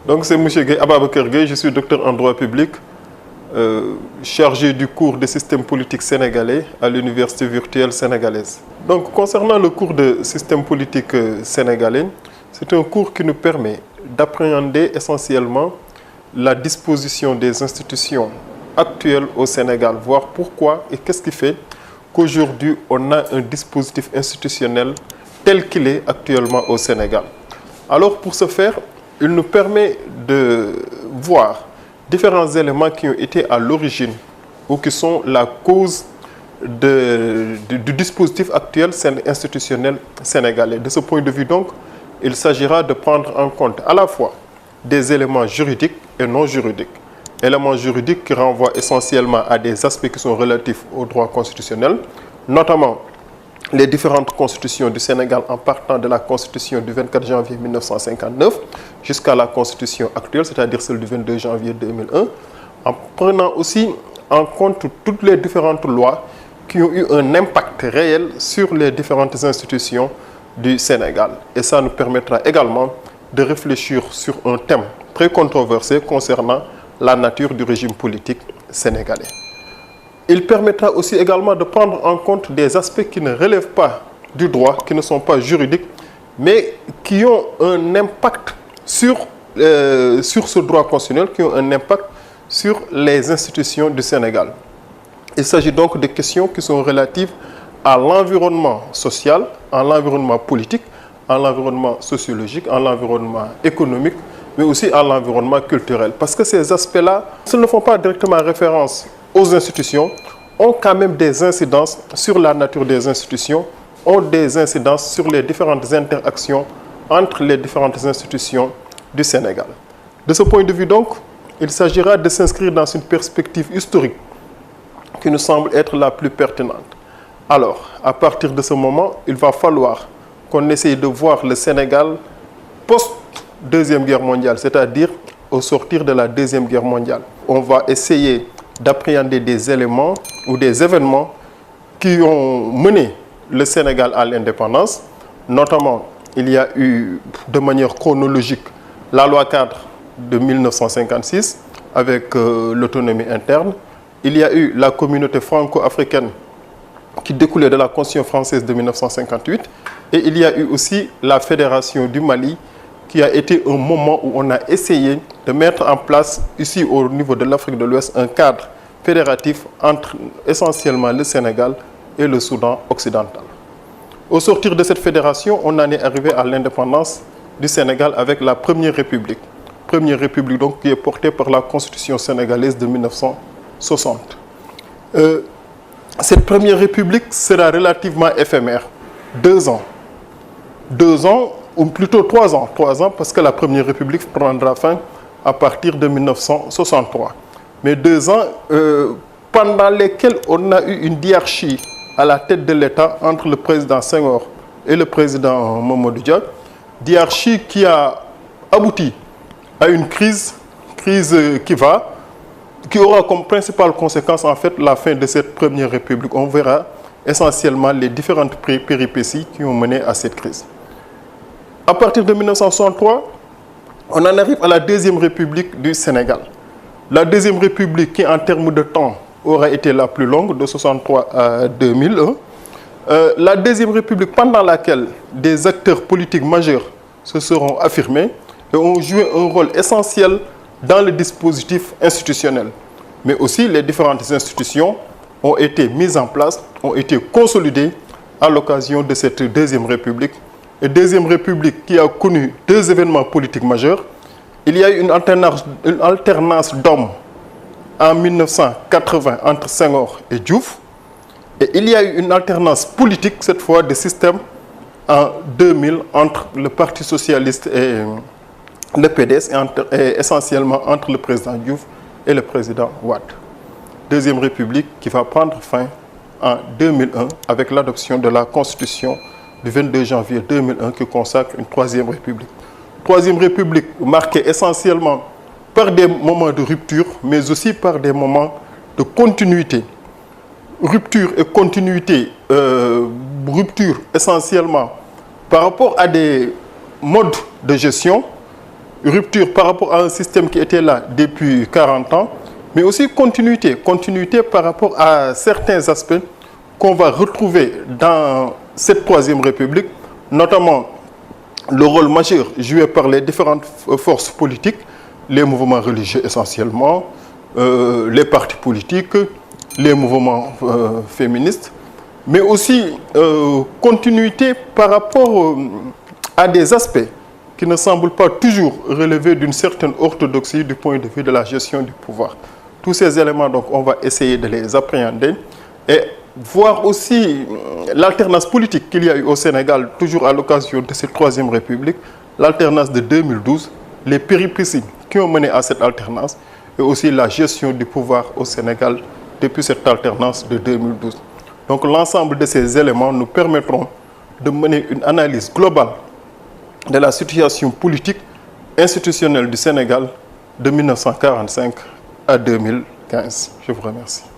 Donc c'est M. Ababacar Gueye, je suis docteur en droit public, chargé du cours de système politique sénégalais à l'université virtuelle sénégalaise. Donc concernant le cours de système politique sénégalais, c'est un cours qui nous permet d'appréhender essentiellement la disposition des institutions actuelles au Sénégal, voir pourquoi et qu'est-ce qui fait qu'aujourd'hui on a un dispositif institutionnel tel qu'il est actuellement au Sénégal. Alors pour ce faire, il nous permet de voir différents éléments qui ont été à l'origine ou qui sont la cause du dispositif actuel institutionnel sénégalais. De ce point de vue donc, il s'agira de prendre en compte à la fois des éléments juridiques et non juridiques. Éléments juridiques qui renvoient essentiellement à des aspects qui sont relatifs au droit constitutionnel, notamment les différentes constitutions du Sénégal en partant de la constitution du 24 janvier 1959 jusqu'à la constitution actuelle, c'est-à-dire celle du 22 janvier 2001, en prenant aussi en compte toutes les différentes lois qui ont eu un impact réel sur les différentes institutions du Sénégal. Et ça nous permettra également de réfléchir sur un thème très controversé concernant la nature du régime politique sénégalais. Il permettra aussi également de prendre en compte des aspects qui ne relèvent pas du droit, qui ne sont pas juridiques, mais qui ont un impact sur ce droit constitutionnel, qui ont un impact sur les institutions du Sénégal. Il s'agit donc de questions qui sont relatives à l'environnement social, à l'environnement politique, à l'environnement sociologique, à l'environnement économique, mais aussi à l'environnement culturel. Parce que ces aspects-là, s'ils ne font pas directement référence aux institutions, ont quand même des incidences sur la nature des institutions, ont des incidences sur les différentes interactions entre les différentes institutions du Sénégal. De ce point de vue donc, il s'agira de s'inscrire dans une perspective historique qui nous semble être la plus pertinente. Alors, à partir de ce moment, il va falloir qu'on essaye de voir le Sénégal post-Deuxième Guerre mondiale, c'est-à-dire au sortir de la Deuxième Guerre mondiale. On va essayer d'appréhender des éléments ou des événements qui ont mené le Sénégal à l'indépendance. Notamment, il y a eu de manière chronologique la loi cadre de 1956 avec l'autonomie interne. Il y a eu la communauté franco-africaine qui découlait de la Constitution française de 1958. Et il y a eu aussi la Fédération du Mali qui a été un moment où on a essayé de mettre en place, ici au niveau de l'Afrique de l'Ouest, un cadre fédératif entre essentiellement le Sénégal et le Soudan occidental. Au sortir de cette fédération, on en est arrivé à l'indépendance du Sénégal avec la Première République. Première République donc qui est portée par la Constitution sénégalaise de 1960. Cette Première République sera relativement éphémère, 2 ans. 2 ans, ou plutôt 3 ans. 3 ans parce que la Première République prendra fin à partir de 1963. Mais 2 ans pendant lesquels on a eu une diarchie à la tête de l'État entre le président Senghor et le président Mamadou Dia. Diarchie qui a abouti à une crise qui aura comme principale conséquence en fait la fin de cette Première République. On verra essentiellement les différentes péripéties qui ont mené à cette crise. À partir de 1963, on en arrive à la Deuxième République du Sénégal. La Deuxième République qui en termes de temps aura été la plus longue, de 1963 à 2001. La Deuxième République pendant laquelle des acteurs politiques majeurs se seront affirmés et ont joué un rôle essentiel dans le dispositif institutionnel. Mais aussi les différentes institutions ont été mises en place, ont été consolidées à l'occasion de cette Deuxième République. Et Deuxième République qui a connu 2 événements politiques majeurs. Il y a eu une alternance d'hommes en 1980 entre Senghor et Diouf. Et il y a eu une alternance politique, cette fois de système, en 2000 entre le Parti socialiste et le PDS, et essentiellement entre le président Diouf et le président Wade. Deuxième République qui va prendre fin en 2001 avec l'adoption de la Constitution du 22 janvier 2001 qui consacre une Troisième République. Troisième République marquée essentiellement par des moments de rupture, mais aussi par des moments de continuité. Rupture et continuité, rupture essentiellement par rapport à des modes de gestion rupture par rapport à un système qui était là depuis 40 ans, mais aussi continuité par rapport à certains aspects qu'on va retrouver dans cette Troisième République, notamment le rôle majeur joué par les différentes forces politiques, les mouvements religieux essentiellement, les partis politiques, les mouvements féministes, mais aussi continuité par rapport à des aspects qui ne semblent pas toujours relever d'une certaine orthodoxie du point de vue de la gestion du pouvoir. Tous ces éléments, donc, on va essayer de les appréhender et voir aussi l'alternance politique qu'il y a eu au Sénégal, toujours à l'occasion de cette Troisième République, l'alternance de 2012, les péripéties qui ont mené à cette alternance et aussi la gestion du pouvoir au Sénégal depuis cette alternance de 2012. Donc l'ensemble de ces éléments nous permettront de mener une analyse globale de la situation politique institutionnelle du Sénégal de 1945 à 2015. Je vous remercie.